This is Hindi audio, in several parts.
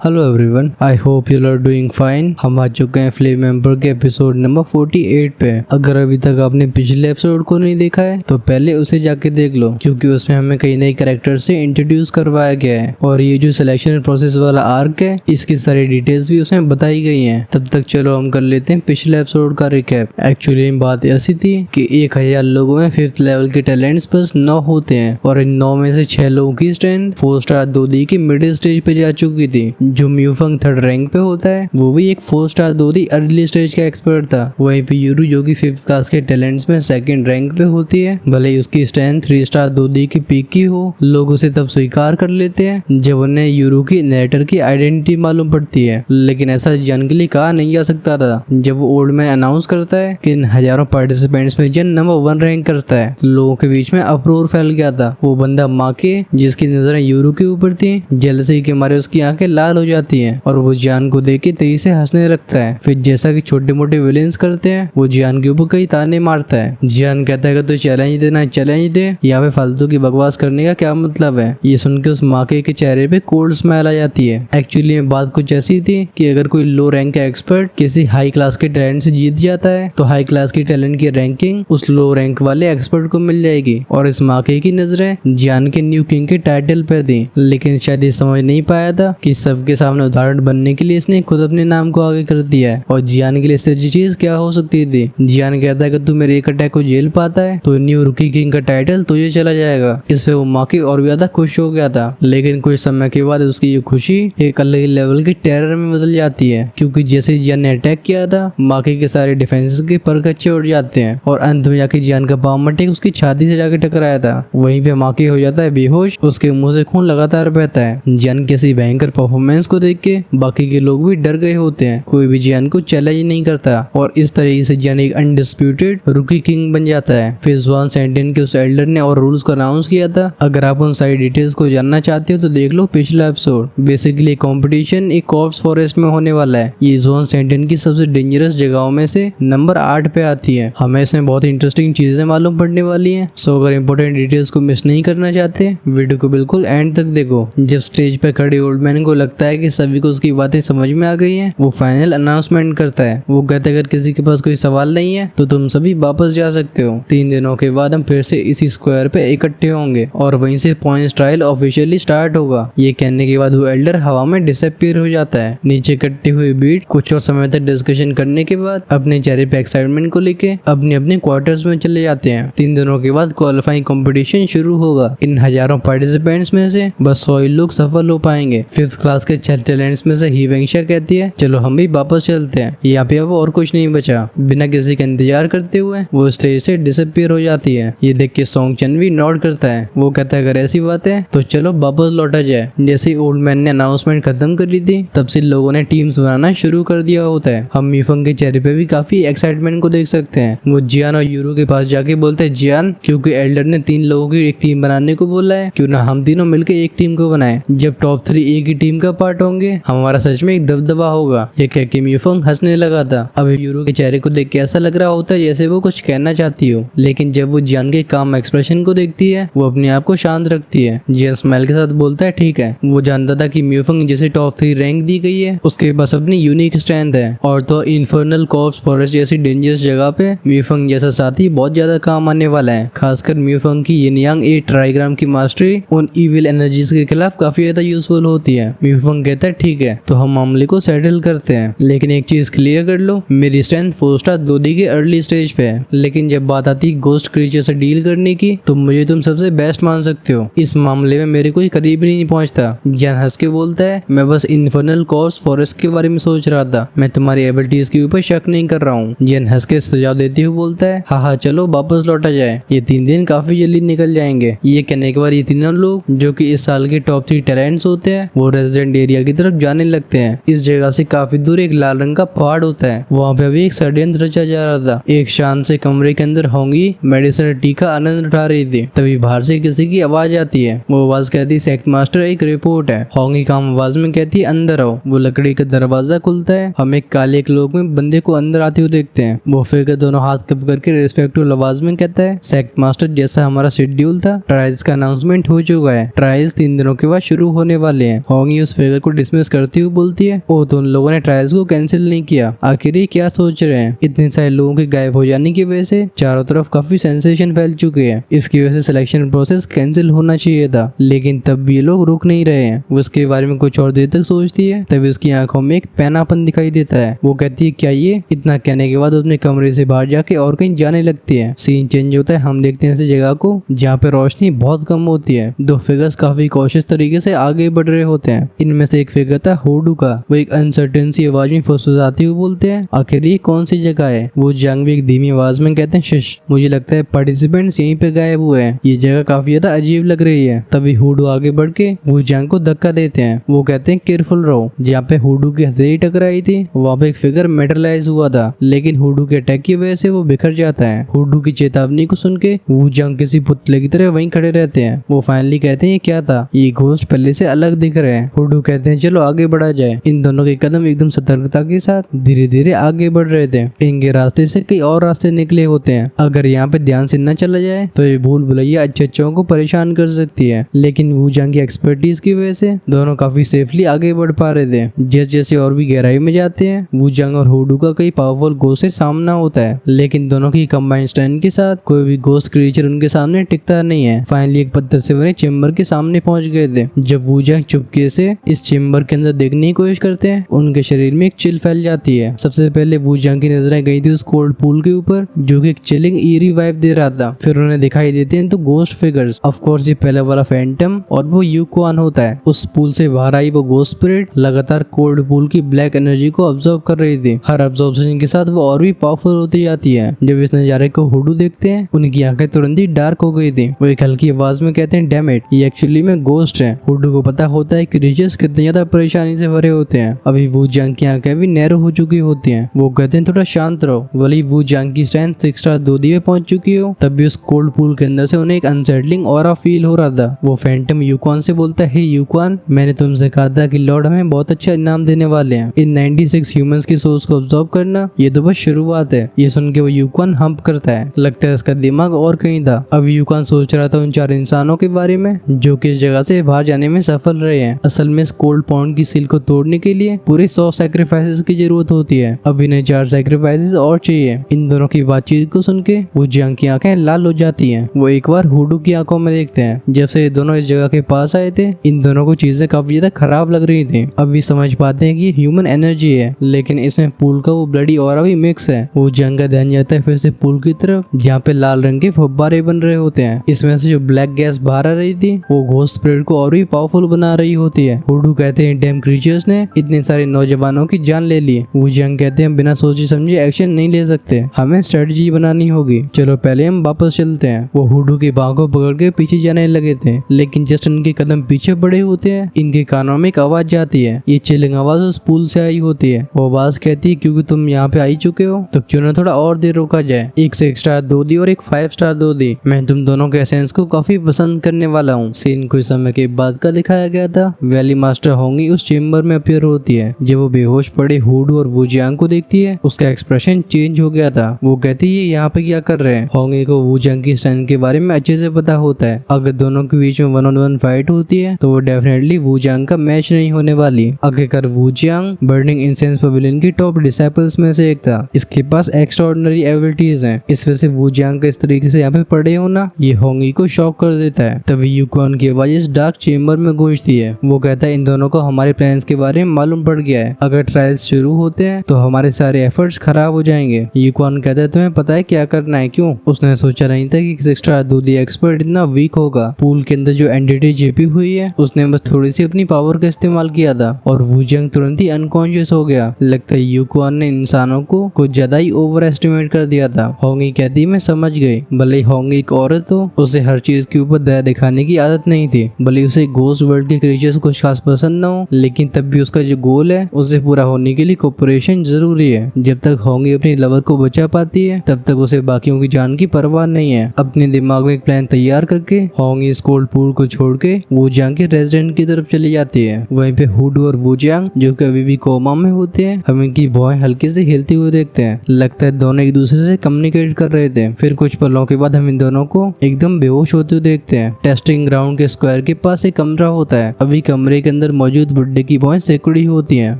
Hello everyone, I hope you are doing fine. हम आ चुके हैं फ्लेम एम्पर के एपिसोड नंबर 48 पे। अगर अभी तक आपने पिछले एपिसोड को नहीं देखा है तो पहले उसे जाके देख लो, क्योंकि उसमें हमें कई नए कैरेक्टर से इंट्रोड्यूस करवाया गया है और ये जो सिलेक्शन प्रोसेस वाला आर्क है इसकी सारी डिटेल्स भी उसमें बताई गई हैं। तब तक चलो हम कर लेते हैं पिछले एपिसोड का रिकैप। एक्चुअली बात ऐसी थी कि 1000 लोगों में 5th लेवल के टैलेंट्स बस 9 होते हैं और इन 9 में से 6 लोगों की स्ट्रेंथ 4 स्टार 2D की मिडिल स्टेज पे जा चुकी थी। जो म्यूफंग 3rd रैंक पे होता है वो भी एक 4 स्टार 2D अर्ली स्टेज का एक्सपर्ट था। वहीं पे यूरू जो कि 5th क्लास के टैलेंट्स में 2nd रैंक पे होती है, भले ही उसकी स्ट्रेंथ 3 स्टार 2D की पीक की हो, लोग उसे तब स्वीकार कर लेते हैं जब उन्हें यूरू की नरेटर की आइडेंटिटी मालूम पड़ती है। लेकिन ऐसा जन के लिए कहा नहीं जा सकता था। जब वो ओल्ड मैन अनाउंस करता है कि इन हजारों पार्टिसिपेंट्स में जन नंबर 1 रैंक करता है तो लोगों के बीच में अप्रोर फैल गया था। वो बंदा माँ के जिसकी नजरें यूरू के ऊपर थी, जेलसी के मारे उसकी आंखें लाल हो जाती हैं और वो जियान को देख के तेजी से हंसने लगता है। फिर जैसा कि छोटे मोटे विलेंस करते हैं वो जियान के ऊपर कई ताने मारता है। जियान कहता है कि तू चैलेंज देना चैलेंज दे, यहाँ पे फालतू की बकवास करने का क्या मतलब है। ये सुन के उस माके के चेहरे पे कोल्ड स्माइल आ जाती है। एक्चुअली बात कुछ ऐसी थी कि अगर कोई लो रैंक का एक्सपर्ट किसी हाई क्लास के टैलेंट से जीत जाता है तो हाई क्लास की टैलेंट की रैंकिंग उस लो रैंक वाले एक्सपर्ट को मिल जाएगी। और इस माके की नजरें जियान के न्यू किंग के टाइटल पे थी, लेकिन शायद ये समझ नहीं पाया था कि सबके सामने उदाहरण बनने के लिए इसने खुद अपने नाम को आगे कर दिया है। और जियान के लिए इससे अच्छी चीज क्या हो सकती थी। जियान कहता है कि तू मेरे एक अटैक को झेल पाता है तो न्यू रुकी किंग का टाइटल तुझे चला जाएगा। इस पे वो माके और भी ज्यादा खुश हो गया था। लेकिन कुछ समय के बाद उसकी ये खुशी एक अलग लेवल की टेरर में बदल जाती है, क्योंकि जैसे जियान ने अटैक किया था माके के सारे डिफेंसेस के पर कच्चे उड़ जाते हैं और अंत में जाके जियान का पाम अटैक उसकी छाती से जाके टकराया था। वहीं पे माके हो जाता है बेहोश, उसके मुंह से खून लगातार बहता है। जियान की ऐसी भयंकर परफॉर्मेंस को देख के बाकी के लोग भी डर गए होते हैं। कोई भी जियान को चैलेंज नहीं करता और इस तरीके से जियान एक अनडिस्प्यूटेड रुकी किंग बन जाता है। फिर ज़ुआन सेंटिन के उस एल्डर ने और रूल्स को अनाउंस किया था। अगर आप उन सारी डिटेल्स को जानना चाहते हो तो देख लो पिछला एपिसोड। बेसिकली कंपटीशन एक कॉर्प्स फॉरेस्ट में होने वाला है। ये ज़ुआन सेंटिन की सबसे डेंजरस जगहों में से नंबर 8 पे आती है। हमें इसमें बहुत इंटरेस्टिंग चीजें मालूम पड़ने वाली हैं। सो अगर इंपॉर्टेंट डिटेल्स को मिस नहीं करना चाहते वीडियो को बिल्कुल एंड तक देखो। जब स्टेज पे खड़े ओल्ड मैन को लगता है कि सभी को उसकी बातें समझ में आ गई हैं, वो फाइनल अनाउंसमेंट करता है। वो कहता है अगर किसी के पास कोई सवाल नहीं है तो तुम सभी वापस जा सकते हो। 3 दिनों के बाद हम फिर से इसी स्क्वायर पे इकट्ठे होंगे और वहीं से पॉइंट्स ट्रायल ऑफिशियली स्टार्ट होगा। ये कहने के बाद वो एल्डर हवा में डिसअपीयर हो जाता है। नीचे इकट्ठी हुई भीड़ कुछ और समय तक डिस्कशन करने के बाद अपने चेहरे पे एक्साइटमेंट को लेके अपने अपने क्वार्टर्स में चले जाते हैं। 3 दिनों के बाद क्वालिफाइंग कंपटीशन शुरू होगा। इन हजारों पार्टिसिपेंट्स में से बस 100 लोग सफल हो पाएंगे। 5th क्लास के 6 टैलेंट्स में से हिवेंशा कहती है चलो हम भी वापस चलते हैं, यहाँ पे अब और कुछ नहीं बचा। बिना किसी का इंतजार करते हुए वो स्टेज से डिसअपीयर हो जाती है। ये देख के सोंग चन भी नोट करता है। वो कहता है अगर ऐसी बात है तो चलो वापस लौटा जाए। जैसे ओल्ड मैन ने अनाउंसमेंट खत्म कर दी थी तब से लोगों ने टीम्स बनाना शुरू कर दिया होता है। हम मीफंग के चेहरे पे भी काफी एक्साइटमेंट को देख सकते हैं। वो जियान और यूरू के पास जाके बोलते हैं जियान, क्योंकि एल्डर ने 3 लोगों की एक टीम बनाने को बोला है, क्यों ना हम तीनों मिलकर एक टीम को बनाएं। जब टॉप 3 एक ही टीम का पार्ट होंगे हमारा सच में एक दबदबा होगा। ये कह के मीफंग हंसने लगा था। अब यूरू के चेहरे को देख के ऐसा लग रहा होता है जैसे वो कुछ कहना चाहती हो, लेकिन जब वो जियान के काम एक्सप्रेशन को देखती है वो अपने आप को शांत रखती है। जियान स्माइल के साथ बोलता है ठीक है। वो जानता था कि म्यूफंग जैसे टॉप 3 रैंक दी गई है उसके पास अपनी यूनिक स्ट्रेंथ है और तो इन्फर्नल कॉर्प्स फॉरेस्ट जैसी डेंजरस जगह पे म्यूफंग जैसा साथी बहुत ज्यादा काम आने वाला है। खासकर म्यूफंग की यिन यांग 8 ट्राइग्राम की मास्टरी उन इविल एनर्जीज के खिलाफ काफी ज्यादा यूजफुल होती है। म्यूफंग कहता है ठीक है तो हम मामले को सेटल करते हैं, लेकिन एक चीज क्लियर कर लो, मेरी स्ट्रेंथ 4 स्टार 2D के अर्ली स्टेज पे है, लेकिन जब बात आती है घोस्ट क्रीचर से डील करने की तो मुझे तुम सबसे बेस्ट मान सकते हो। इस मामले में मेरे कोई करीब नहीं पहुंचता। जियान हंस के बोलता है मैं बस इन्फर्नल कॉर्प्स फॉरेस्ट के बारे में सोच रहा था, मैं तुम्हारी एबिलिटीज के ऊपर शक नहीं कर रहा हूँ। जियान हंस के सुझाव देते हुए बोलता है हाँ चलो वापस लौटा जाए, ये 3 दिन काफी जल्दी निकल जाएंगे। ये कहने के बाद ये तीनों लोग जो कि इस साल के टॉप 3 टैलेंट्स होते हैं वो रेजिडेंट एरिया की तरफ जाने लगते हैं। इस जगह से काफी दूर एक लाल रंग का पहाड़ होता है। वहाँ पे अभी एक षड्यंत्र रचा जा रहा था। एक शांत से कमरे के अंदर होंगी मेडिसिन टी का आनंद उठा रही थी। तभी बाहर से किसी की आवाज आती है। वो आवाज कहती है सेक्ट मास्टर एक रिपोर्ट है। होंगी काम आवाज में कहती है अंदर आओ। वो लकड़ी का दरवाजा खुलता है। हम एक काले क्लोक में बंदे को अंदर आते हुए देखते हैं। वो फिर दोनों हाथ कप करके रिस्पेक्टिव आवाज में कहता है सेक्ट मास्टर जैसा हमारा शेड्यूल था ट्रायल्स का अनाउंसमेंट हो चुका है। ट्रायल्स 3 दिनों के बाद शुरू होने वाले हैं। होंगी उस फिगर को डिसमिस करती हुई बोलती है, ओ तो उन लोगों ने ट्रायल्स को कैंसिल नहीं किया, आखिर ये क्या सोच रहे हैं। इतने सारे लोगों के गायब हो जाने की वजह से चारों तरफ काफी सेंसेशन फैल चुके हैं, इसकी वजह से सिलेक्शन प्रोसेस कैंसिल होना चाहिए था, लेकिन तब भी ये लोग रुक नहीं रहे हैं। वो इसके बारे में कुछ और देर तक सोचती है, तभी उसकी आंखों में एक पैनापन दिखाई देता है। वो कहती है क्या ये, इतना कहने के बाद अपने कमरे से बाहर जाके और कहीं जाने लगती है। सीन चेंज होता है, हम देखते हैं ऐसी जगह को जहाँ पे रोशनी बहुत कम होती है। दो फिगर्स काफी कॉशियस तरीके से आगे बढ़ रहे होते हैं। इनमें से एक फिगर था हुडू का। वो एक अनसर्टेन सी आवाज में फुसफुसाते हुए बोलते हैं, आखिर ये कौन सी जगह है। वो जंग भी एक धीमी आवाज में कहते हैं, शश, मुझे लगता है पार्टिसिपेंट्स यहीं पे गायब हुए हैं, ये जगह काफी ज्यादा अजीब लग रही है। तभी हुडू आगे बढ़ के वो जंग को धक्का देते हैं। वो कहते हैं केयरफुल रहो। जहाँ पे हुडू की हथेली टकराई थी वहाँ पे एक फिगर मेटरलाइज हुआ था, लेकिन हुडू के अटैक की वजह से वो बिखर जाता है। हुडू की चेतावनी को सुन के वो जंग किसी पुतले की तरह वहीं खड़े रहते हैं। वो फाइनली कहते हैं ये क्या था, ये घोस्ट पहले से अलग दिख रहे हैं। हुडू कहते हैं चलो आगे बढ़ा जाए। इन दोनों के कदम एकदम सतर्कता के साथ धीरे धीरे आगे बढ़ रहे थे। इनके रास्ते से कई और रास्ते निकले होते हैं। अगर यहाँ पे ध्यान से न चला जाए तो ये भूल भुलैया अच्छे अच्छों को परेशान कर सकती है, लेकिन वो जंग की एक्सपर्टीज की वजह से दोनों काफी सेफली आगे बढ़ पा रहे थे। जैसे जैसे और भी गहराई में जाते हैं वो जंग और हुडू का कई पावरफुल घोस्ट से सामना होता है, लेकिन दोनों की कंबाइंड स्ट्रेंथ के साथ कोई भी घोस्ट क्रिएचर उनके सामने टिकता नहीं है। फाइनली एक पत्थर से बने चेम्बर के सामने पहुंच गए थे। जब वो जंग चुपके से इस चेम्बर के अंदर देखने की कोशिश करते हैं उनके शरीर में एक चिल फैल जाती है। सबसे पहले वो जंग की नजरें गई थी उस कोल्ड पूल के ऊपर जो कि एक चिलिंग ईरी वाइब दे रहा था। फिर उन्हें दिखाई देते हैं तो घोस्ट फिगर्स। ऑफ कोर्स ये पहले वाला फैंटम और वो यूक्वान होता है। उस पूल से बाहर आई वो घोस्ट स्पिरिट लगातार कोल्ड पूल की ब्लैक एनर्जी को ऑब्जर्व कर रही थी। हर ऑब्जर्वेशन के साथ वो और भी पावरफुल होती जाती है। जब इस नजारे को हुडू देखते हैं उनकी आंखें तुरंत ही डार्क हो गई थी। वो एक हल्की आवाज में कहते हैं डैम इट, ये एक्चुअली में घोस्ट है। हुडू को पता होता है कि क्रिएचर्स कितने ज्यादा परेशानी से भरे होते हैं। अभी वो जंग की आंखें भी नैरो हो चुकी होती हैं। वो कहते हैं थोड़ा शांत रहो। वली वो जंग की स्ट्रेंथ 6 स्टार 2 में पहुंच चुकी हो, तब भी उस कोल्ड पूल के अंदर से उन्हें एक अनसेटलिंग ऑरा फील हो रहा था। वो फैंटम यूक्वान से बोलता है, यूक्वान, मैंने तुमसे कहा था कि लॉर्ड हमें बहुत अच्छा इनाम देने वाले हैं। इन 96 ह्यूमंस की सोच को ऑब्जर्व करना ये तो बस शुरुआत है। ये सुन के वो यूक्वान हम्प करता है, लगता है इसका दिमाग और कहीं था। अब यूक्वान सोच रहा था उन 4 इंसानों के बारे में जो कि इस जगह से बाहर जाने में सफल रहे हैं। असल में इस कोल्ड पॉन्ड की सील को तोड़ने के लिए पूरे 100 सैक्रिफाइसेस की जरूरत होती है। अब इन्हें 4 सैक्रिफाइसेस और चाहिए। इन दोनों की बातचीत को सुन के वो जंग की आंखें लाल हो जाती हैं। वो एक बार हुडू की आंखों में देखते हैं। जब से ये दोनों इस जगह के पास आए थे इन दोनों को चीजें काफी ज्यादा खराब लग रही थी। अब भी समझ पाते हैं कि ये ह्यूमन एनर्जी है, लेकिन इसमें पूल का वो ब्लडी ऑरा भी मिक्स है। वो जंग का ध्यान जाता है फिर से पूल की तरफ जहाँ पे लाल रंग के फव्वारे बन रहे होते हैं। इसमें से जो ब्लैक गैस बाहर आ रही थी वो घोस्ट स्पिरिट को और भी पावरफुल बना रही होती है। हुडू कहते हैं डैम क्रीचर्स ने इतने सारे नौजवानों की जान ले ली। वो जंग कहते हैं बिना सोचे समझे एक्शन नहीं ले सकते, हमें स्ट्रेटजी बनानी होगी। चलो पहले हम वापस चलते हैं। वो हुडू की बाहों को पकड़ के पीछे जाने लगे थे, लेकिन जस्ट उनके कदम पीछे बढ़े होते हैं इनके कानों में एक आवाज जाती है। ये चिलिंग आवाज उस पूल से आई होती है। वो आवाज कहती है क्योंकि तुम यहाँ पे आई चुके हो तो क्यों ना थोड़ा और देर रोका जाए। एक 6 स्टार 2 दी और एक 5 स्टार 2 दी। मैं तुम दोनों के एसेंस को काफी पसंद करने वाला हूँ। सीन कुछ समय के बाद का दिखाया गया था। वैली मास्टर होंगी उस चेम्बर में अपीयर होती है। जब वो बेहोश पड़े हुडू और वूजियांग को देखती है उसका एक्सप्रेशन चेंज हो गया था। वो कहती है यहाँ पे क्या कर रहे हैं। होंगी को वूजियांग की स्ट्रेंथ के बारे में अच्छे से पता होता है। अगर दोनों के बीच में 1-on-1 फाइट होती है तो वो डेफिनेटली वूजियांग का मैच नहीं होने वाली। आखिरकार वूजियांग बर्निंग इंसेंस पवेलियन की टॉप डिसाइपल्स में से एक था। इसके पास एक्स्ट्राऑर्डिनरी एबिलिटीज हैं। इस वजह से वूजियांग का इस तरीके से यहाँ पे पड़े होना ये होंगी को शॉक कर देता है। तभी यूक्वान की आवाज इस डार्क चेम्बर में गूंजती है। वो कहता है इन दोनों को हमारे प्लान्स के बारे में मालूम पड़ गया है। अगर ट्रायल्स शुरू होते हैं तो हमारे सारे एफर्ट्स खराब हो जाएंगे। यूक्वान कहता है तुम्हें पता है क्या करना है क्यों। उसने सोचा नहीं था कि 6 स्टार 2 दी एक्सपर्ट इतना वीक होगा। पूल के अंदर जो एंटिटी जेपी हुई है उसने बस थोड़ी सी अपनी पावर का इस्तेमाल किया था और वूजियांग तुरंत ही अनकॉन्शियस हो गया। लगता है यूक्वान ने इंसानों को कुछ ज्यादा ही ओवर एस्टिमेट कर दिया था। होंगी कहती मैं समझ गई। भले होंगी एक औरत हो उसे हर चीज के ऊपर दया दिखाने की आदत नहीं थी। भले उसे घोस्ट वर्ल्ड के क्रिएचर्स कुछ खास पसंद न हो, लेकिन तब भी उसका जो गोल है उसे पूरा होने के लिए कोऑपरेशन जरूरी है। जब तक होंगी अपनी लवर को बचा पाती है तब तक उसे बाकियों की जान की परवाह नहीं है। अपने दिमाग में एक प्लान तैयार करके होंगी इस कोल्ड पूल को छोड़ के वूजियांग के रेजिडेंट की तरफ चली जाती है। वहीं पे हुडू और वूजियांग जो कि अभी भी कोमा में होते हैं हम इनकी भौहें हल्के से हिलती हुई देखते हैं। लगता है दोनों एक दूसरे से कम्युनिकेट कर रहे थे। फिर कुछ पलों के बाद हम इन दोनों को एकदम बेहोश होते हुए देखते हैं। टेस्टिंग ग्राउंड के स्क्वायर के पास एक कमरा होता है। अभी कमरे के अंदर मौजूद बुड्ढे की पहुंच सिकुड़ी होती है।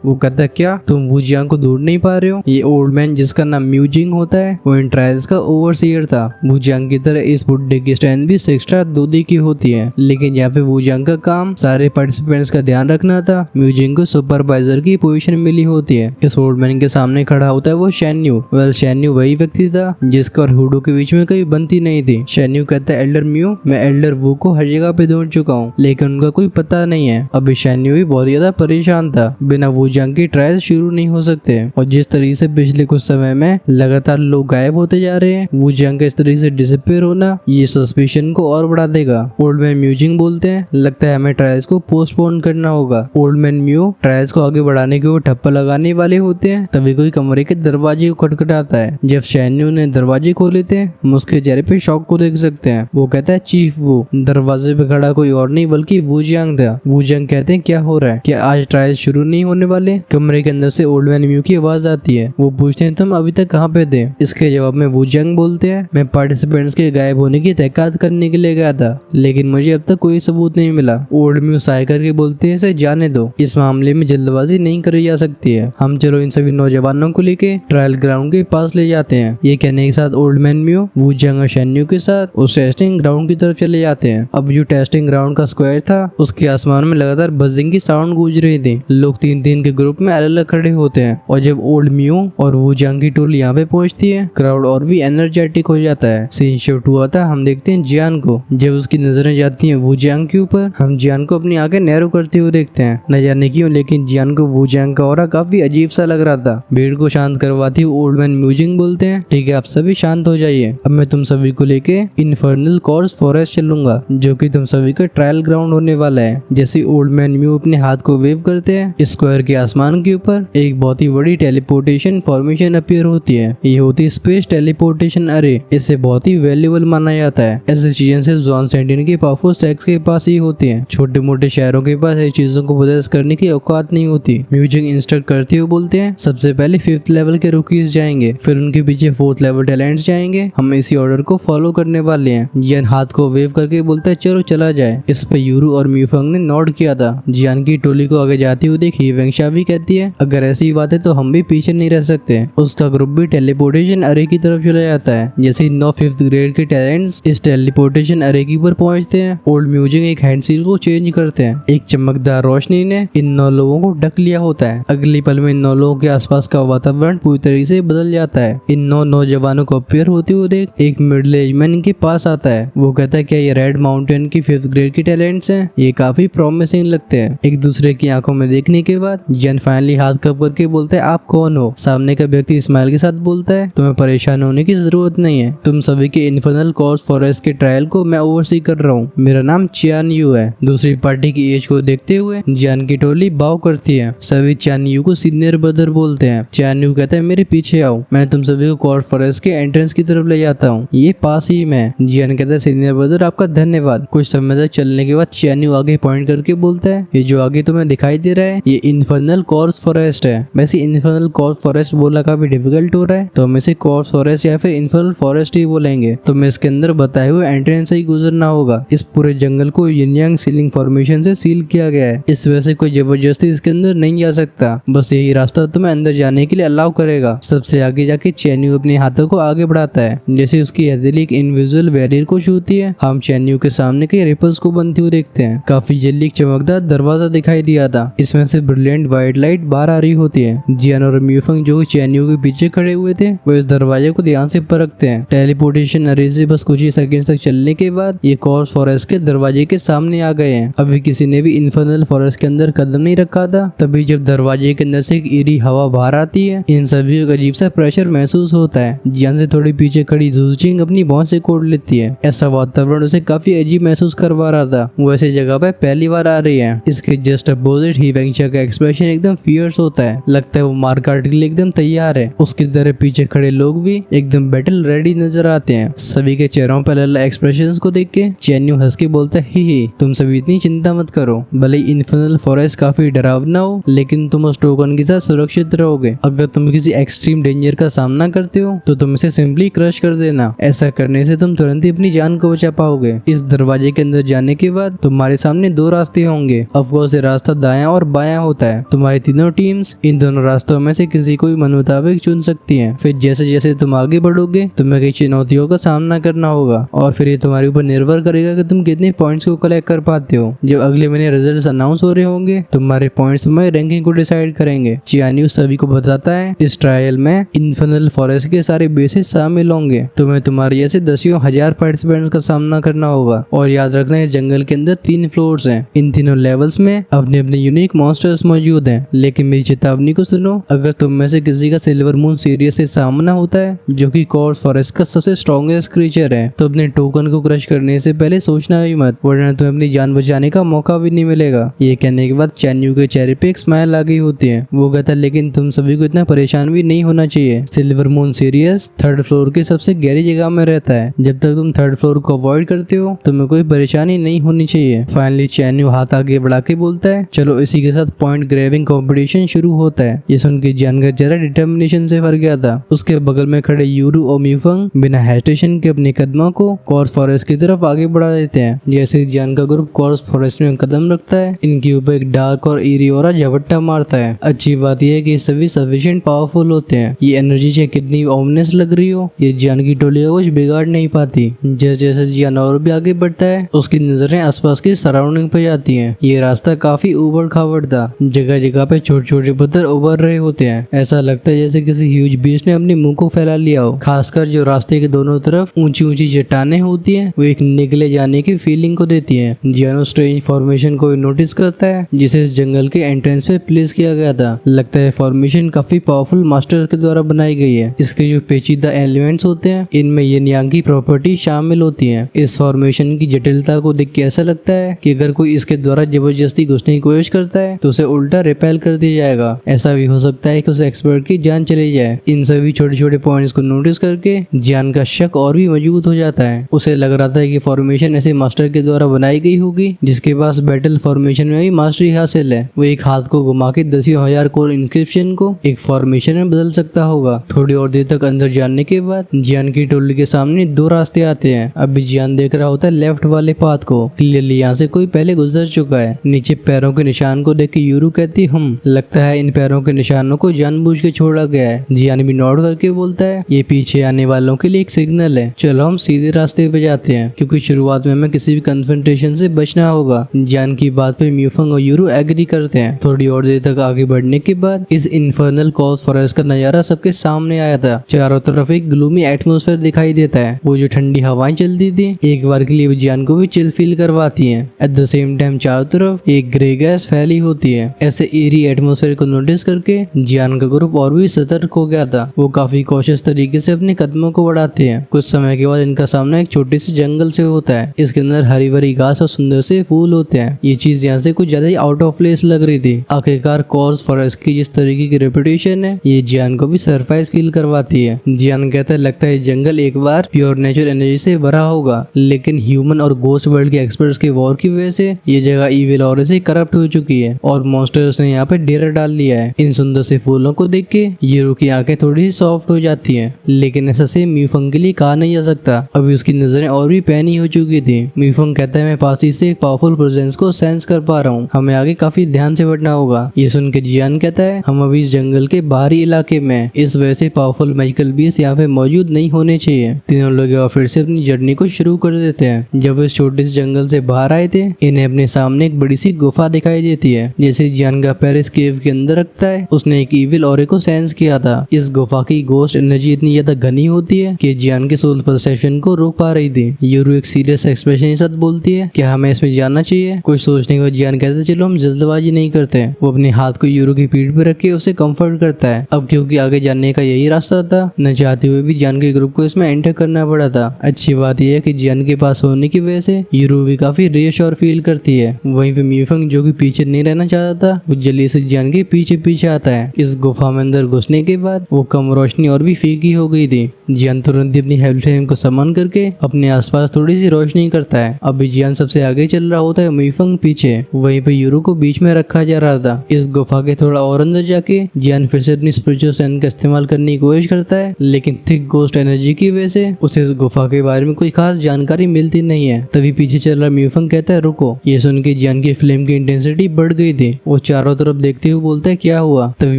वो कहता है क्या तुम वूजियांग को ढूंढ नहीं पा रहे हो? ये ओल्ड मैन जिसका नाम म्यूजिंग होता है वो इन ट्रायल्स का ओवरसीयर था। वूजियांग की तरह इस बुड्ढे की स्ट्रेंथ भी 6 स्टार 2D की होती है, लेकिन यहाँ पे वूजियांग का काम सारे पार्टिसिपेंट्स का ध्यान रखना था। म्यूजिंग को सुपरवाइजर की पोजीशन मिली होती है। इस ओल्ड मैन के सामने खड़ा होता है वो शेन्यू। शेन्यू वही व्यक्ति था जिसका और हुडू के बीच में कभी बनती नहीं थी। शेन्यू कहता है एल्डर म्यू, मैं एल्डर वू को हर जगह पे ढूंढ चुका हूँ, लेकिन उनका कोई पता नहीं है। अभी शेन्यू भी बहुत ज्यादा परेशान था। बिना वूजियांग की ट्रायल शुरू नहीं हो सकते, और जिस तरीके से पिछले कुछ समय में लगातार लोग गायब होते जा रहे हैं, वूजियांग का इस तरीके से डिसअपीयर होना ये सस्पिशन को और बढ़ा देगा। ओल्ड मैन म्यूजिंग बोलते हैं लगता है हमें ट्रायल्स को पोस्टपोन करना होगा। ओल्ड मैन म्यू ट्रायल्स को आगे बढ़ाने के वो ठप्पा लगाने वाले होते हैं, तभी कोई कमरे के दरवाजे को खटखटाता है। जब शेन्यू ने दरवाजे खोले थे, हम उसके चेहरे पे शॉक को देख सकते हैं। वो कहता है चीफ वू। दरवाजे पे खड़ा कोई और नहीं बल्कि वूजियांग था। वूजियांग कहते हैं क्या हो रहा है, क्या आज ट्रायल शुरू नहीं होने वाले? कमरे के अंदर से ओल्ड मैन म्यू की आवाज आती है। वो पूछते हैं तुम अभी तक कहाँ पे थे? इसके जवाब में वूजियांग बोलते हैं मैं पार्टिसिपेंट्स के गायब होने की तहकीकात करने के लिए गया था, लेकिन मुझे अब तक कोई सबूत नहीं मिला। ओल्ड म्यू साय करके बोलते हैं इसे जाने दो, इस मामले में जल्दबाजी नहीं करी जा सकती है। हम चलो इन सभी नौजवानों को लेके ट्रायल ग्राउंड के पास ले जाते हैं। ये कहने के साथ ओल्ड मैन म्यू वूजियांग और शेन्यू के साथ उस टेस्टिंग ग्राउंड की तरफ चले जाते हैं। अब जो टेस्टिंग ग्राउंड का स्क्वायर था उसके आसमान में लगातार बजिंग की साउंड गूंज रही थी। लोग 3-3 के ग्रुप में अलग अलग खड़े होते हैं, और जब ओल्ड म्यू और वूजियांग की टोली यहाँ पे पहुंचती है, क्राउड और भी एनर्जेटिक हो जाता है। सीन शिफ्ट हुआ था, हम देखते हैं जियान को। जब उसकी नजरें जाती हैं वूजियांग के ऊपर, हम जियान को अपनी आंखें नैरो करते हुए देखते हैं। न जाने क्यों, लेकिन जियान को वूजियांग का ऑरा काफी अजीब सा लग रहा था। भीड़ को शांत करवाती हुए ओल्ड मैन म्यूजिंग बोलते हैं ठीक है आप सभी शांत हो जाइए, अब मैं तुम सभी को लेके इन्फर्नल कॉर्स फॉरेस्ट चलूंगा, जो कि तुम सभी का ट्रायल ग्राउंड होने वाला है। जैसे ओल्ड मैन म्यू अपने हाथ को वेव करते हैं, स्क्वायर के आसमान के ऊपर एक बहुत ही बड़ी टेलीपोर्टेशन फॉर्मेशन अपीयर होती है। ये होती है स्पेस टेलीपोर्टेशन अरे। इसे बहुत ही वैल्यूएबल माना जाता है। ऐसी चीजें सिर्फ जॉन सेंटिन के पावरफुल सेक्स के पास ही होती हैं। छोटे मोटे शहरों के पास ऐसी चीजों को पोजेस करने की औकात नहीं होती। म्यूजिक इंस्ट्रक्ट करते हुए बोलते हैं सबसे पहले 5th लेवल के रूकीज जाएंगे, फिर उनके पीछे 4th लेवल टैलेंट्स जाएंगे। हम इसी ऑर्डर को फॉलो करने वाले हैं। जियान हाथ को वेव करके बोलता है चलो चला जाए। इस पे यूरू और म्यूफंग ने नोट किया था। जियान की टोली को आगे जाती हुई देख हीवेंगशा भी कहती है अगर ऐसी बात है तो हम भी पीछे नहीं रह सकते। उसका ग्रुप भी टेलीपोर्टेशन अरे की तरफ चला जाता है। जैसे ही 9 5th ग्रेड के टैलेंट्स इस टेलीपोर्टेशन अरे की पर पहुंचते हैं, ओल्ड म्यूजिक एक हैंड सील को चेंज करते हैं। एक चमकदार रोशनी ने इन 9 लोगों को ढक लिया होता है। अगली पल में इन 9 लोगों के आसपास का वातावरण पूरी तरीके से बदल जाता है। इन 9 नौजवानों को अपीयर होते हुए देख एक मिडिल एज मैन इनके पास आता है। वो कहता है क्या ये रेड माउंटेन की 5th ग्रेड की टैलेंट्स हैं? ये काफी प्रॉमिसिंग लगते हैं। एक दूसरे की आंखों में देखने के बाद जियान फाइनली हाथ कप करके बोलता है आप कौन हो? सामने का व्यक्ति स्माइल के साथ बोलता है तुम्हें परेशान होने की जरूरत नहीं है, तुम सभी के इन्फर्नल कॉर्स फॉरेस्ट के ट्रायल को मैं ओवरसी कर रहा हूँ। मेरा नाम चियान यू है। दूसरी पार्टी की एज को देखते हुए जियान की टोली बाव करती है। सभी चियान यू को सीनियर ब्रदर बोलते हैं। चियान यू कहता है मेरे पीछे आओ, मैं तुम सभी को कॉर्स फॉरेस्ट के एंट्रेंस की तरफ ले जाता हूँ, ये पास ही में। जियान कहता है सीनियर ब्रदर आपका धन्यवाद। कुछ समय तक चलने के बाद चियान यू आगे पॉइंट करके बोलता है ये जो आगे तुम्हें दिखाई दे रहा है ये इन्फर्नल कॉर्स फॉरेस्ट है। वैसे इन्फर्नल कॉर्स फॉरेस्ट बोलना काफी डिफिकल्ट हो रहा है, तो हम इसे कॉर्स फॉरेस्ट या फिर इन्फर्नल फॉरेस्ट ही बोलेंगे। तुम्हें इसके अंदर बताए हुए एंट्रेंस से ही गुजरना होगा। इस पूरे जंगल को यिन-यांग सीलिंग फॉर्मेशन से सील किया गया है, इस वजह से कोई जबरदस्ती इसके अंदर नहीं जा सकता। बस यही रास्ता तुम्हें अंदर जाने के लिए अलाउ करेगा। सबसे आगे जाके चैन्यू अपने हाथों को आगे बढ़ाता है। जैसे उसकी हथेली एक इनविजिबल बैरियर को छूती है, हम चैन्यू के सामने के रिपल्स को बनती हुई देखते हैं। काफी जल्दी एक चमकदार दरवाजा दिखाई दिया था, इसमें से ब्रिलियंट व्हाइट लाइट बाहर आ रही होती है। जियान और म्यूफंग जो चैन्यू के पीछे खड़े हुए थे वो इस दरवाजे को ध्यान से परखते हैं। टेलीपोर्टेशन अरे से बस कुछ ही सेकंड तक चलने के बाद ये कॉर्स फॉरेस्ट के दरवाजे के सामने आ गए हैं। अभी किसी ने भी इन्फर्नल फॉरेस्ट के अंदर कदम नहीं रखा था। तभी जब दरवाजे के अंदर से एक ईरी हवा बाहर आती है, इन सभी को अजीब सा प्रेशर महसूस होता है। जियान से थोड़ी पीछे खड़ी जूजिंग अपनी भौंस से कोड़ लेती है। ऐसा वातावरण उसे काफी अजीब महसूस करवा रहा था। वो ऐसी जगह पे पहली बार आ रही है। इसके जस्ट अपोजिट हीवेंगशा का एक्सप्रेशन एकदम फियर्स होता है, लगता है वो मार काट के लिए एकदम तैयार है। उसकी तरह पीछे खड़े लोग भी एकदम बैटल रेडी नजर आते हैं। सभी के चेहरों पर अलग एक्सप्रेशंस को देख के चैन्यू हंस के बोलता है ही तुम सभी इतनी चिंता मत करो। भले इन्फर्नल फॉरेस्ट काफी डरावना हो, लेकिन तुम उस टोकन के साथ सुरक्षित रहोगे। अगर तुम किसी एक्सट्रीम डेंजर का सामना करते हो तो तुम इसे सिंपली क्रश कर देना। ऐसा करने से तुम तुरंत ही अपनी जान को बचा पाओगे। इस दरवाजे के अंदर जाने के बाद तुम्हारे सामने 2 रास्ते होंगे, ऑफ कोर्स ये रास्ता दायां और बायां होता है। तुम्हारी तीनों टीम्स इन दोनों रास्तों में से किसी को भी मन मुताबिक चुन सकती हैं। फिर जैसे जैसे तुम आगे बढ़ोगे तुम्हें कई चुनौतियों का सामना करना होगा और फिर ये तुम्हारे ऊपर निर्भर करेगा कि तुम कितने पॉइंट्स को कलेक्ट कर पाते हो। जब अगले महीने रिजल्ट्स अनाउंस हो रहे होंगे तुम्हारे पॉइंट्स तुम्हारी रैंकिंग को डिसाइड करेंगे। चियान्यू सभी को बताता है इस ट्रायल में इन्फर्नल फॉरेस्ट के सारे बेसिस शामिल होंगे। तुम्हें तुम्हारे जैसे दसियों हजार पार्टिसिपेंट्स का सामना करना होगा और याद रखना इस जंगल के अंदर 3 फ्लोर्स हैं। इन तीनों लेवल्स में अपने अपने यूनिक मॉन्स्टर्स मौजूद हैं। लेकिन मेरी चेतावनी को सुनो, अगर तुम में से किसी का सिल्वर मून सीरियस से सामना होता है जो कि कॉर्स फॉरेस्ट का सबसे स्ट्रॉन्गेस्ट क्रीचर है तो अपने टोकन को क्रश करने से पहले सोचना भी मत, वरना तुम्हें अपनी जान बचाने का मौका भी नहीं मिलेगा। ये कहने के बाद चियान्यू के चेहरे पे एक स्माइल आ गई होती है। वो कहता है लेकिन तुम सभी को इतना परेशान भी नहीं होना चाहिए। Silver moon serious 3rd floor की सबसे गहरी जगह में रहता है। जब तक तुम 3rd फ्लोर को अवॉइड करते हो तुम्हें कोई परेशानी नहीं होनी चाहिए। फाइनली चियान्यू हाथ आगे बढ़ा के बोलता है चलो इसी के साथ पॉइंट ग्रैबिंग कंपटीशन शुरू होता है। ये सुन के जियान का चेहरा डिटर्मिनेशन से भर गया था। उसके बगल में खड़े यूरू और म्यूफंग बिना हेजिटेशन के अपने कदमों को कॉर्स फॉरेस्ट की तरफ आगे बढ़ा देते हैं। जैसे जियान का ग्रुप कॉर्स फॉरेस्ट में कदम रखता है इनके ऊपर एक डार्क और ईरी ऑरा झपट्टा मारता है। अच्छी बात यह है कि सभी सफिशिएंट पावरफुल होते हैं। ये एनर्जी चाहे कितनी ऑमनेस लग रही हो ये जियान की टोली को कुछ बिगाड़ नहीं पाती। जैसे जैसे जियान और भी आगे बढ़ता है उसकी नजरें आसपास की सराउंडिंग पे जाती हैं। ये रास्ता काफी उबड़ खाबड़ था, जगह जगह पे छोटे छोटे पत्थर उभर रहे होते हैं। ऐसा लगता है जैसे किसी ह्यूज बीस्ट ने अपने मुंह को फैला लिया हो। खासकर जो रास्ते के दोनों तरफ ऊंची ऊंची चट्टानें होती हैं वो एक निकले जाने की फीलिंग को देती हैं। जियानो स्ट्रेंज फॉर्मेशन को नोटिस करता है जिसे इस जंगल के एंट्रेंस पे प्लेस किया गया था। लगता है फॉर्मेशन काफी पावरफुल मास्टर के द्वारा बनाई गई है। इसके जो पेचीदा एलिमेंट्स होते हैं इनमें यिन यांग की प्रॉपर्टी शामिल होती है। इस फॉर्मेशन की जटिलता को देख के ऐसा लगता है कि अगर कोई इसके द्वारा जबरदस्ती घुसने की कोशिश करता है तो उसे उल्टा रिपेल कर दिया जाएगा। ऐसा भी हो सकता है कि उस एक्सपर्ट की जान चली जाए। इन सभी छोटे छोटे पॉइंट्स को नोटिस करके जियान का शक और भी मजबूत हो जाता है। उसे लग रहा था कि फॉर्मेशन ऐसे मास्टर के द्वारा बनाई गई होगी जिसके पास बैटल फॉर्मेशन में भी मास्टरी हासिल है। वो एक हाथ को घुमा के 10,000 कोर इंस्क्रिप्शन को एक फॉर्मेशन में बदल सकता होगा। थोड़ी और देर तक अंदर जाने के बाद जियान की टोली के सामने 2 रास्ते आते हैं। अभी जियान देख रहा होता है लेफ्ट वाले पाथ को। क्लियरली यहाँ से कोई पहले गुजर चुका है। नीचे पैरों के निशान को देख के यूरू कहती लगता है इन पैरों के निशानों को जानबूझ के छोड़ा गया है। जियान भी नोट करके बोलता है ये पीछे आने वालों के लिए एक सिग्नल है। चलो हम सीधे रास्ते पे जाते हैं क्योंकि शुरुआत में हमें किसी भी कन्फ्रंटेशन से बचना होगा। जियान की बात पे म्यूफंग और यूरू एग्री करते हैं। थोड़ी और देर तक आगे बढ़ने के बाद इस इन्फर्नल कॉर्स फॉरेस्ट का नजारा सबके सामने आया था। चारों तरफ एक ग्लूमी एटमॉस्फेयर दिखाई देता है। वो जो ठंडी हवाएं चलती थी एक बार के लिए जियान को भी चिल फील करवाती हैं। एट द सेम टाइम चारों तरफ एक ग्रे गैस फैली होती है। ऐसे एरी एटमॉस्फेयर को नोटिस करके जियान का ग्रुप और भी सतर्क हो गया था। वो काफी कॉशियस तरीके से अपने कदमों को बढ़ाते हैं। कुछ समय के बाद इनका सामना एक छोटे से जंगल से होता है। इसके अंदर हरी भरी घास और सुंदर से फूल होते हैं। ये चीज यहाँ से कुछ ज्यादा ही आउट ऑफ प्लेस लग रही थी। आखिरकार कॉर्स फॉरेस्ट की जिस तरीके की रेपुटेशन है ये जियान को भी सरप्राइज फील करवाती है। जियान कहता है लगता है जंगल एक बार प्योर नेचुरल एनर्जी से भरा होगा लेकिन ह्यूमन और गोस्ट वर्ल्ड के एक्सपर्ट्स के वॉर की वजह से ये जगह इविल और से करप्ट हो चुकी है और मॉन्स्टर्स ने यहाँ पे डेरा डाल लिया है। इन सुंदर से फूलों को देख के यूरू की आंखें थोड़ी सी सॉफ्ट हो जाती हैं। लेकिन ऐसा से म्यूफंग के लिए कहा नहीं जा सकता। अभी उसकी नजरें और भी पैनी हो चुकी थी। म्यूफंग कहता है मैं पास ही से एक पावरफुल प्रेजेंस को सेंस कर पा रहा हूँ। हमें आगे काफी ध्यान से बढ़ना होगा। ये सुन के जियान कहता है हम अभी इस जंगल के बाहरी इलाके में, इस वजह से पावरफुल मैजिकल बीस्ट यहाँ पे मौजूद नहीं होने चाहिए। तीनों लोग फिर से अपनी जर्नी को शुरू कर देते हैं। जब वो इस छोटे से जंगल से बाहर आए थे इन्हें अपने सामने एक बड़ी सी गुफा दिखाई देती है। जैसे जियान का पैर इस केव के अंदर रखता है उसने एक इविल ऑरे को सेंस किया था। इस गुफा की गोस्ट एनर्जी इतनी ज्यादा घनी होती है कि जियान के सोल परसेप्शन को रोक पा रही थी। यूरू एक सीरियस एक्सप्रेशन के साथ बोलती है क्या हमें इसमें जाना चाहिए। कुछ सोचने के बाद जियान कहता है चलो हम जल्दबाजी नहीं करते। वो अपने हाथ को यूरू की पीठ पे रख के उसे कंफर्ट करता है। अब क्योंकि आगे जाने का यही रास्ता था न चाहते हुए भी जियान के ग्रुप को इसमें एंटर करना पड़ा था। अच्छी बात यह है कि जियान के पास होने की वजह से यूरू भी काफी रीअश्योर फील करती है। वहीं पे म्यूफंग जो कि पीछे नहीं रहना चाहता था वो जल्दी से जियान के पीछे पीछे आता है। इस गुफा में अंदर घुसने के बाद वो कम रोशनी और भी फीकी हो गई थी। जियान तुरंत ही अपनी हेल्प फ्लेम को समन करके अपने आसपास थोड़ी सी रोशनी करता है। अभी जियान सबसे आगे चल रहा होता है, म्यूफंग पीछे। वहीं पे यूरू को बीच में रखा जा रहा था। इस गुफा के थोड़ा और अंदर जाके जियान फिर से अपनी स्पिरिचुअल सेंस का इस्तेमाल करने की कोशिश करता है लेकिन थिक गोस्ट एनर्जी की वजह से उसे इस गुफा के बारे में कोई खास जानकारी मिलती नहीं है। तभी पीछे चल रहा म्यूफंग कहता है रुको। ये सुन के जियान जियान की फ्लेम की इंटेंसिटी बढ़ गई थी। वो चारों तरफ देखते हुए बोलता है क्या हुआ। तभी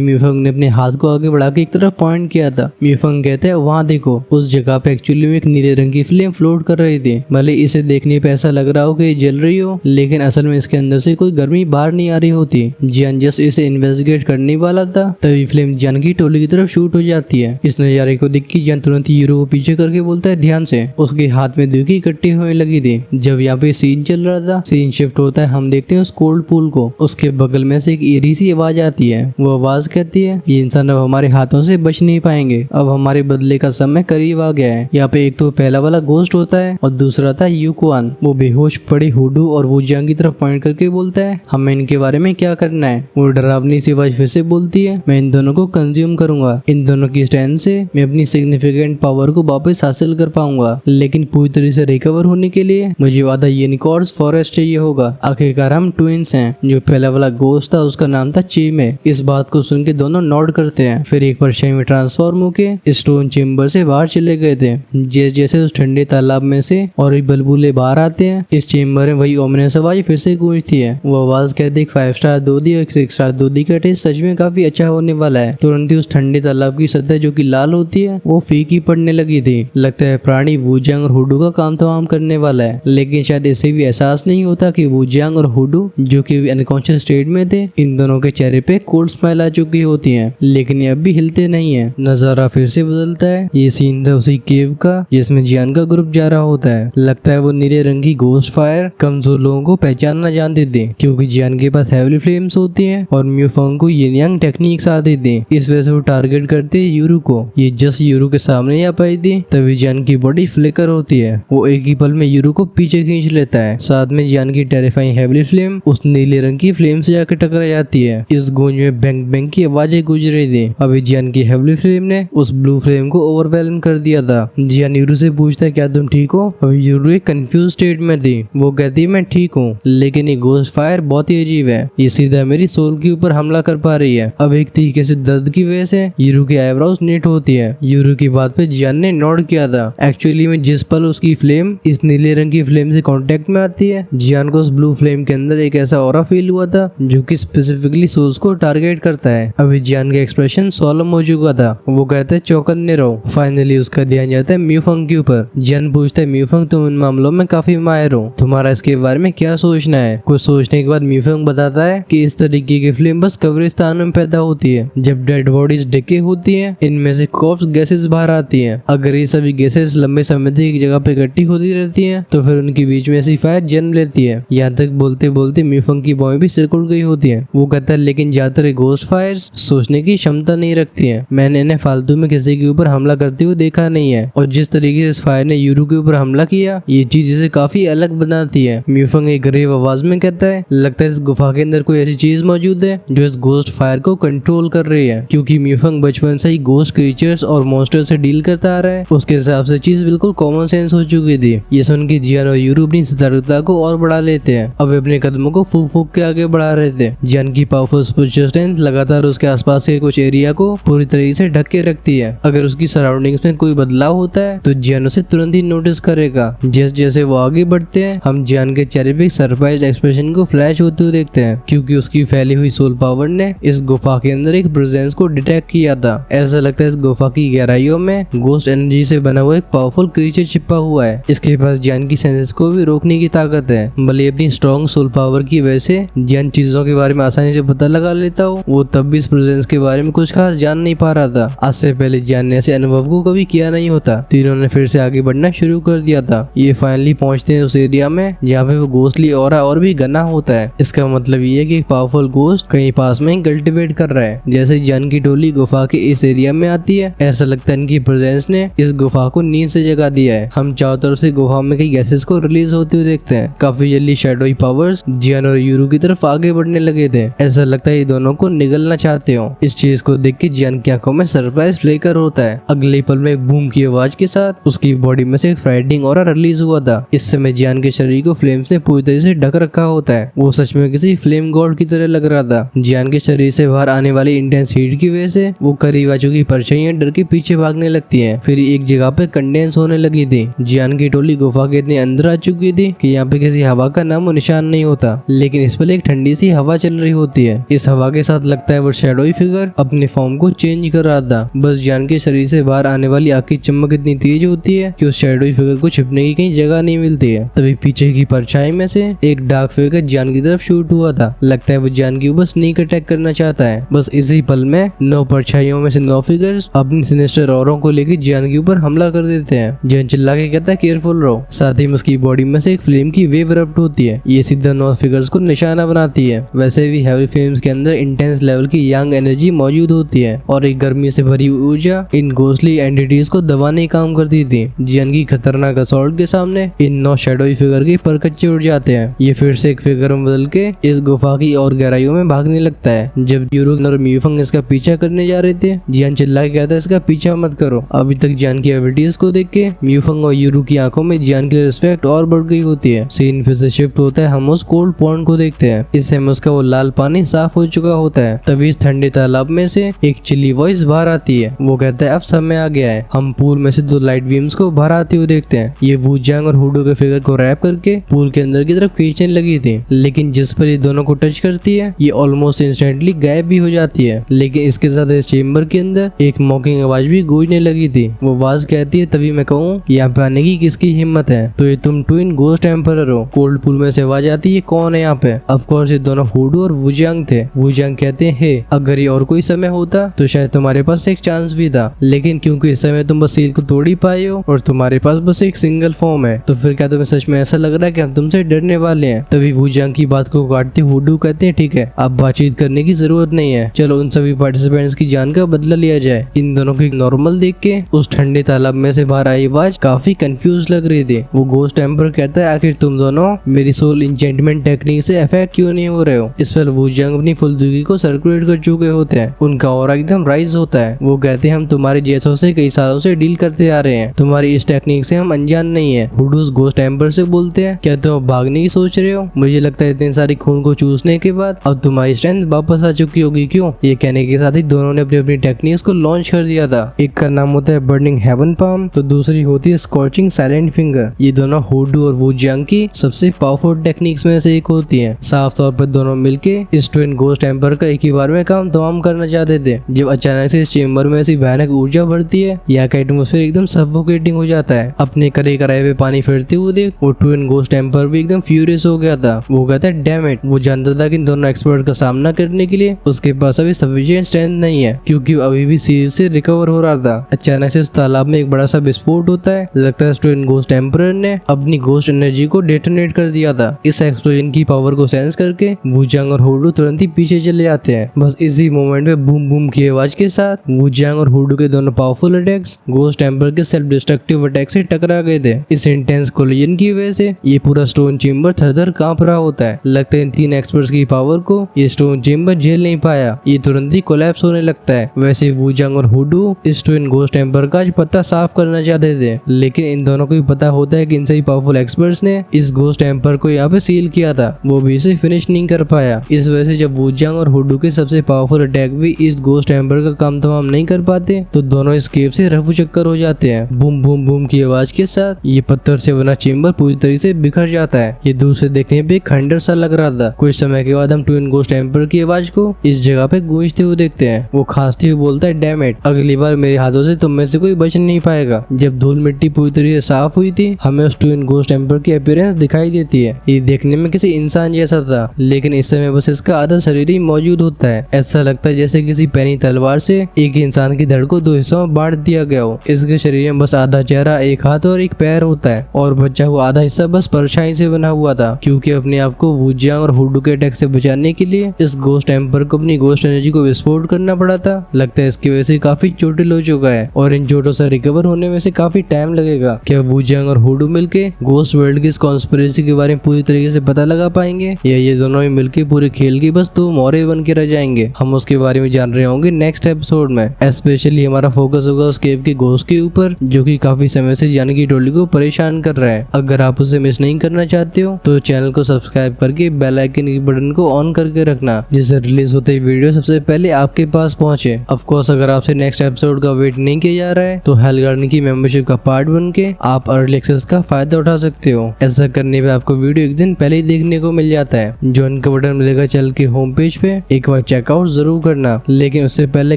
म्यूफंग ने अपने हाथ को आगे बढ़ा के एक तरफ पॉइंट किया था। म्यूफंग कहता है वहाँ देखो, उस जगह पे एक्चुअली में एक नीले रंग की फ्लेम फ्लोट कर रही थी। भले इसे देखने पे ऐसा लग रहा हो कि ये जल रही हो, लेकिन असल में इसके अंदर से कोई गर्मी बाहर नहीं आ रही होती। जियान जस्ट इसे इन्वेस्टिगेट करने वाला था, तभी फ्लेम जियान की टोली की तरफ शूट हो जाती है। इस नजारे को देख के जियान तुरंत यूरो को पीछे करके बोलता है ध्यान से। उसके हाथ में दुखी इकट्ठी होने लगी थी। जब यहाँ पे सीन चल रहा था, सीन शिफ्ट होता है, हम देखते हैं उस कोल्ड पूल को। उसके बगल में से एक eerie सी आवाज आती है। वो आवाज कहती है ये इंसान अब हमारे हाथों से बच नहीं पाएंगे, अब हमारे बदले का समय करीब आ गया है। यहाँ पे एक तो पहला वाला गोस्ट होता है और दूसरा था यूकुआन। वो बेहोश पड़े हुडू और वूजियांग की तरफ पॉइंट करके बोलता है हमें इनके बारे में क्या करना है। वो डरावनी सी आवाज फिर से बोलती है मैं इन दोनों को कंज्यूम करूंगा। इन दोनों की स्टैंड से मैं अपनी सिग्निफिकेंट पावर को वापस हासिल कर पाऊंगा, लेकिन पूरी तरह से रिकवर होने के लिए मुझे आधा यूनिकॉर्न्स फॉरेस्ट चाहिए होगा। आखिरकार हम ट्विंस हैं। जो पहला वाला गोस्ट था उसका नाम था चीमे। इस बात को सुन के दोनों नॉड करते हैं। फिर एक परछाई में ट्रांसफॉर्म होके स्टोन चेम्बर से बाहर चले गए थे। जैसे जैसे उस ठंडे तालाब में से और भी बलबूले बाहर आते हैं, इस चेम्बर में वही ओमिनस आवाज फिर से गूंजती है। वो आवाज कहती है 5 स्टार दूधी और 6 स्टार दूधी का टेस्ट सच में काफी अच्छा होने वाला है। तुरंत ही उस ठंडे तालाब की सतह जो कि लाल होती है वो फीकी पड़ने लगी थी। लगता है प्राणी वूजियांग और हुडू का काम तमाम करने वाला है, लेकिन शायद इसे भी एहसास नहीं होता कि वूजियांग और हुडू जो कि अनकॉन्शियस स्टेट में थे, इन दोनों के चेहरे पे कोल्ड स्माइल आ चुकी होती है, लेकिन ये अब भी हिलते नहीं है। नजारा फिर से बदलता है। ये सीन था उसी केव का जिसमें जियान का ग्रुप जा रहा होता है। लगता है वो नीले रंग की घोस्ट फायर कमजोर लोगों को पहचानना जानते थे, क्योंकि जियान के पास हेवली फ्लेम्स होती हैं और म्यूफंग को यिन यांग टेक्निक्स आती थी। इस वजह से वो टारगेट करते यूरू को। ये जस्ट यूरू के सामने आ पाई थी, तभी जियान की बॉडी फ्लिकर होती है। वो एक ही पल में यूरू को पीछे खींच लेता है। साथ में जियान की टेरिफाइंग हेवली फ्लेम उस नीले रंग की फ्लेम से जाकर टकरा जाती है। इस गूंज में बैंग बैंग की आवाजें गूंज रही थी। अभी जियान की हेवली फ्लेम ने उस ब्लू फ्लेम को ओवरवेलम कर दिया था। जियान यूरू से पूछता है क्या तुम ठीक हो। अभी यूरू एक कंफ्यूज स्टेट में थी। वो कहती है मैं ठीक हूँ, लेकिन ये घोस्ट फायर बहुत ही अजीब है। ये सीधा मेरी सोल के ऊपर हमला कर पा रही है। अब एक तीखे से दर्द की वजह से यूरू की आईब्रोज नीट होती है। यूरू की बात पे जियान ने नोट किया था। एक्चुअली में जिस पल उसकी फ्लेम इस नीले रंग की फ्लेम से कांटेक्ट में आती है, जियान को उस ब्लू फ्लेम के अंदर एक ऐसा ऑरा फील हुआ था जो कि स्पेसिफिकली सोल्स को टारगेट करता है। अभी जियान का एक्सप्रेशन सोलम हो चुका था। वो कहते हैं चौकन्ने रहो। फाइनली उसका ध्यान जाता है म्यूफंग के ऊपर। जियान पूछता है म्यूफंग तुम इन मामलों में काफी माहिर हो, तुम्हारा इसके बारे में क्या सोचना है। कुछ सोचने के बाद म्यूफंग बताता है कि इस तरीके की फ्लेम बस कब्रिस्तान में पैदा होती है। जब डेड बॉडीज डिके होती है, इनमें से कॉर्प्स गैसेस बाहर आती हैं। अगर ये सभी गैसेस लंबे समय तक एक जगह पे इकट्ठी होती रहती हैं, तो फिर उनके बीच में ऐसी फायर जन्म लेती है। यहाँ तक बोलते बोलते म्यूफंग की बॉय भी सिकुड़ गई होती है। वो कहता है लेकिन ज्यादातर घोस्ट फायर्स सोचने की क्षमता नहीं रखती है। मैंने इन्हें फालतू में किसी के ऊपर हमला करते हुए देखा नहीं है, और जिस तरीके से इस फायर ने यूरू के ऊपर हमला किया, ये चीज इसे काफी अलग बनाती है। म्यूफंग एक गरीब आवाज में कहता है लगता है इस गुफा के अंदर कोई ऐसी चीज मौजूद है जो इस घोस्ट फायर को कंट्रोल कर रही है। क्योंकि म्यूफंग बचपन से ही घोस्ट क्रीचर्स और मॉन्स्टर से डील करता आ रहा है, उसके हिसाब से चीज बिल्कुल कॉमन सेंस हो चुकी थी। ये सुन के जियान और यूरू अपनी सतर्कता को और बढ़ा लेते हैं। अब अपने कदमों को फूक फूक के आगे बढ़ा रहे थे। जियान की पावरफुल स्पिरिचुअल स्ट्रेंथ लगातार उसके आसपास के कुछ एरिया को पूरी तरीके से ढक के रखती है। अगर उसकी सराउंडिंग्स में कोई बदलाव होता है तो जियान उसे तुरंत ही नोटिस करेगा। जैसे जैसे वो आगे बढ़ते हैं, हम जियान के चेहरे पे सरप्राइज एक्सप्रेशन को फ्लैश होते हुए देखते हैं, क्योंकि उसकी फैली हुई सोल पावर ने इस गुफा के अंदर एक प्रेजेंस को डिटेक्ट किया था। ऐसा लगता है इस गुफा की गहराइयों में घोस्ट एनर्जी से बना हुआ एक पावरफुल क्रीचर छिपा हुआ है। इसके पास जियान की सेंसेस को भी रोकने की ताकत है। भले अपनी स्ट्रॉन्ग सोल पावर की वजह से जियान चीजों के बारे में आसानी से पता लगा लेता हो, वो तब भी इस प्रेजेंस के बारे में कुछ खास जान नहीं पा रहा था। आज से पहले जियान ने ऐसे अनुभव को कभी किया नहीं होता। तीनों ने फिर से आगे बढ़ना शुरू कर दिया था। ये फाइनली पहुंचते हैं उस एरिया में जहाँ पे वो घोस्टली ऑरा और भी घना होता है। इसका मतलब ये है कि एक पावरफुल घोस्ट कहीं पास में कल्टिवेट कर रहा है। जैसे जियान की टोली गुफा के इस एरिया में आती है, ऐसा लगता है इनकी प्रेजेंस ने इस गुफा को नींद से जगा दिया है। हम चारों तरफ से गुफा में कई गैसेस को रिलीज होते हुए देखते हैं। काफी जल्दी शैडोई पावर्स जियान और यूरू की तरफ आगे बढ़ने लगे थे। ऐसा लगता है ये दोनों को निगलना चाहते हो। इस चीज को देख के जियान की आंखों में सरप्राइज फ्लेकर होता है। अगले पल में एक बूम की आवाज के साथ उसकी बॉडी में से एक फ्राइटनिंग ऑरा रिलीज हुआ था। इस समय जियान के शरीर को फ्लेम से पूरी तरह से ढक रखा होता है। वो सच में किसी फ्लेम गॉड की तरह लग रहा था। जियान के शरीर से बाहर आने वाली इंटेंस हीट की वजह से वो करीब आ चुकी परछाइयां डर के पीछे भागने लगती हैं। फिर एक जगह पे कंडेंस होने लगी थी। जियान की टोली गुफा के इतने अंदर आ चुकी थी कि यहाँ पे किसी हवा का नामो निशान नहीं होता, लेकिन इस पर एक ठंडी सी हवा चल रही होती है। इस हवा के साथ लगता है वो शैडोई फिगर अपने फॉर्म को चेंज कर रहा था। बस जियान के शरीर से बाहर आने वाली आग की चमक इतनी तेज होती है कि उस शैडोई फिगर को छिपने की कहीं जगह नहीं मिलती है। तभी पीछे की परछाई में से एक डार्क फिगर जियान की तरफ शूट हुआ था। लगता है वो जियान के ऊपर स्नीक अटैक करना चाहता है। बस इसी पल में 9 परछाइयों में से 9 फिगर्स अपनी सिनिस्टर औरों को लेकर जियान के ऊपर हमला कर देते हैं। जियान चिल्ला के कहता है केयरफुल रहो। साथ ही उसकी बॉडी में से एक फ्लेम की वेव इरप्ट होती है। ये सीधा 9 फिगर्स को निशाना बनाती है। वैसे भी हेवी फ्लेम्स के अंदर इंटेंस लेवल की यंग एनर्जी मौजूद होती है और एक गर्मी से भरी ऊर्जा इन घोस्टली एंटिटीज को दबाने का काम करती थी। जियान की खतरनाक असॉल्ट के सामने इन 9 शैडोई फिगर के पर कच्चे उड़ जाते हैं। ये फिर से एक फिगर में बदल के इस गुफा की और गहराइयों में भागने लगता है। जब यूरुक और म्यूफंग इसका पीछा करने जा रहे थे, जियान चिल्ला के कहता है इसका पीछा मत करो। अभी तक जियान की एबिलिटीज को देख के म्यूफंग और यूरुक की आंखों में जियान की रिस्पेक्ट और बढ़ गई होती है। सीन फिर से शिफ्ट होता है। हम उस कोल्ड पॉन्ड को देखते हैं। इस समय उसका वो लाल पानी साफ हो चुका होता है। तभी इस ठंडे तालाब में से एक चिल्ली वॉइस बाहर आती है। वो कहता है अब समय आ गया है। हम पूल में से 2 लाइट बीम्स को बाहर आते हुए देखते हैं। ये वूजांग और हुडू के फिगर को रैप करके पूल के अंदर की तरफ खींचने लगी थी, लेकिन जिस पर ये दोनों को टच करती है ये ऑलमोस्ट इंस्टेंटली गायब भी हो जाती है। लेकिन इसके साथ इस चेम्बर के अंदर एक मॉकिंग आवाज भी गूंजने लगी थी। वो आवाज कहती है तभी मैं कहूँ यहाँ पे आने की किसकी हिम्मत है? तो ये तुम ट्विन गोस्ट एम्परर हो। कोल्ड पूल में से आवाज आती है कौन है यहाँ पे? ऑफ कोर्स ये दोनों हुडू और वूजांग थे। वूजांग कहते हैं हे अगर ये और कोई समय होता तो शायद तुम्हारे पास एक चांस भी था, लेकिन क्योंकि इस समय तुम बस सील को तोड़ ही पाए हो और तुम्हारे पास बस एक सिंगल फॉर्म है, तो फिर क्या तुम्हें सच में ऐसा लग रहा है कि हम तुमसे डरने वाले हैं? तभी वूजांग की बात को काटते हुडू कहते हैं ठीक है अब बातचीत करने की जरूरत नहीं है, चलो उन सभी पार्टिसिपेंट्स की जान का बदला लिया जाए। इन दोनों को नॉर्मल देख के उस ठंडे तालाब में से बाहर आई आवाज काफी कंफ्यूज लग रही थी। वो गोस्ट एम्पर कहता है आखिर तुम दोनों मेरी सोल इंचेंटमेंट टेक्निक से अफेक्ट क्यों नहीं हो रहे हो? इस पर वूजांग अपनी फुलदुगी को सर्कुलेट कर चुके होते हैं। उनका ऑरा एकदम राइज होता है। वो कहते हैं हम तुम्हारे जैसों से कई सालों से डील करते आ रहे हैं, तुम्हारी इस टेक्निक से हम अनजान नहीं है। हुडूस गोस्ट एम्पर से बोलते हैं क्या तुम भागने की सोच रहे हो? मुझे लगता है इतने सारी खून को चूसने के बाद अब तुम्हारी स्ट्रेंथ वापस आ चुकी होगी क्यों? ये कहने के साथ ही दोनों ने अपनी अपनी टेक्निक्स को लॉन्च कर दिया था। एक का नाम होता है बर्निंग हेवन पाम, तो दूसरी होती है स्कॉचिंग साइलेंट फिंगर। ये दोनों हुडू और वूजांग की सबसे पावरफुल टेक्निक्स में से एक होती है। साफ तौर पर दोनों मिलके इस ट्विन गोस्ट एम्पर का एक ही बार में काम तमाम करना चाहते थे। जब अचानक से इस चेम्बर में ऐसी भयानक ऊर्जा बढ़ती है यहाँ का एटमोस्फेयर एकदम सफोकेटिंग हो जाता है। अपने करे कराए पे पानी फिरते हुए देख वो ट्विन गोस्ट एम्पर भी एकदम फ्यूरियस हो गया था। वो कहता है डैम इट। वो जानता था कि इन दोनों एक्सपर्ट का सामना करने के लिए उसके पास अभी सफिशिएंट स्ट्रेंथ नहीं है, क्योंकि अभी भी सीरीज से रिकवर हो रहा था। अचानक से उस तालाब में एक बड़ा सा विस्फोट होता है। लगता है ट्विन गोस्ट एम्पर ने अपनी गोस्ट एनर्जी को डेटोनेट कर दिया था। इस एक्सप्लोजन की पावर को सेंस करके वूजांग और हुडू तुरंत ही पीछे चले जाते हैं। बस इसी मोमेंट में बूम बूम की आवाज के साथ वूजांग और हुडू के दोनों पावरफुल अटैक्स गोस्ट एम्पर के सेल्फ डिस्ट्रक्टिव अटैक से टकरा गए थे। इस इंटेंस कोलिजन की वजह से ये पूरा स्टोन चेम्बर थर-थर कांप रहा होता है। लगता है इन 3 एक्सपर्ट्स की पावर को ये स्टोन चेम्बर झेल नहीं पाया, ये तुरंत ही कोलैप्स होने लगता है। वैसे वूजांग और हुडू इस ट्विन गोस्ट एम्पर का पत्ता साफ करना चाहते थे, लेकिन इन दोनों को भी पता होता है कि इन सही पावरफुल एक्सपर्ट्स ने इस गोस्ट एम्पर को यहाँ पे सील किया था, वो भी इसे फिनिश नहीं कर पाया। इस वजह से जब वूजांग और हुडू के सबसे पावरफुल अटैक भी इस गोस्ट एम्पर का काम तमाम नहीं कर पाते तो दोनों इस केव से रफू चक्कर हो जाते हैं। बूम बूम बूम की आवाज के साथ ये पत्थर से बना चेम्बर पूरी तरीके से बिखर जाता है। ये दूर से देखने पे खंडर सा लग रहा था। कुछ समय के बाद हम ट्विन गोस्ट एम्पर की आवाज को इस जगह पे गूंजते हुए देखते हैं। वो खांसते हुए बोलता है डैम इट, अगली बार मेरे हाथों से तुम में से कोई बच नहीं पाएगा। जब धूल मिट्टी पूरी तरीके से साफ हुई थी हमें उस ट्विन गोस्ट एम्पर की अपीयरेंस दिखाई देती है। ये देखने में किसी इंसान जैसा था, लेकिन इस समय बस इसका आधा शरीर ही मौजूद होता है। ऐसा लगता है जैसे किसी पैनी तलवार से एक इंसान की धड़ को 2 हिस्सों में बांट दिया गया हो। इसके शरीर में बस आधा चेहरा, एक हाथ और एक पैर होता है और बचा हुआ आधा हिस्सा बस परछाई से बना हुआ था। क्योंकि अपने आप को वूजांग और हुडू के अटैक से बचाने के लिए इस गोस्ट एम्पर को अपनी गोस्ट एनर्जी को विस्फोट करना पड़ा था। लगता है इसकी वजह से काफी चोटिल हो चुका है और इन चोटों से रिकवर होने में से काफी टाइम लगेगा। क्या वूजांग और हुडू मिलके गोस्ट वर्ल्ड की इस कॉन्स्पिरेसी के बारे में पूरी तरीके से पता लगा पाएंगे या ये दोनों ही मिलके पूरे खेल की बस 2 मोरे बन के रह जाएंगे? हम उसके बारे में जान रहे होंगे नेक्स्ट एपिसोड में। स्पेशली हमारा फोकस होगा उस केव की घोस्ट के ऊपर जो कि काफी समय से जानी की टोली को परेशान कर रहा है। अगर आप उसे मिस नहीं करना चाहते हो तो चैनल को सब्सक्राइब करके बेल आइकन के बटन को ऑन करके रखना, जिससे रिलीज होते ही वीडियो सबसे पहले आपके पास पहुंचे। ऑफ कोर्स अगर आपसे नेक्स्ट एपिसोड का वेट नहीं किया जा रहा है तो हेल गार्डन की मेंबरशिप का पार्ट बन के आप अर्ली एक्सेस का फायदा उठा सकते हो। ऐसा करने पे आपको वीडियो एक दिन दिन पहले ही देखने को मिल जाता है। ज्वाइन का बटन मिलेगा चल के होम पेज पे, एक बार चेकआउट जरूर करना, लेकिन उससे पहले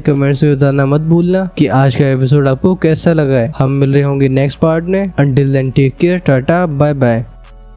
कमेंट्स में बताना मत भूलना कि आज का एपिसोड आपको कैसा लगा है। हम मिल रहे होंगे नेक्स्ट पार्ट में। Until then take care, tata bye bye.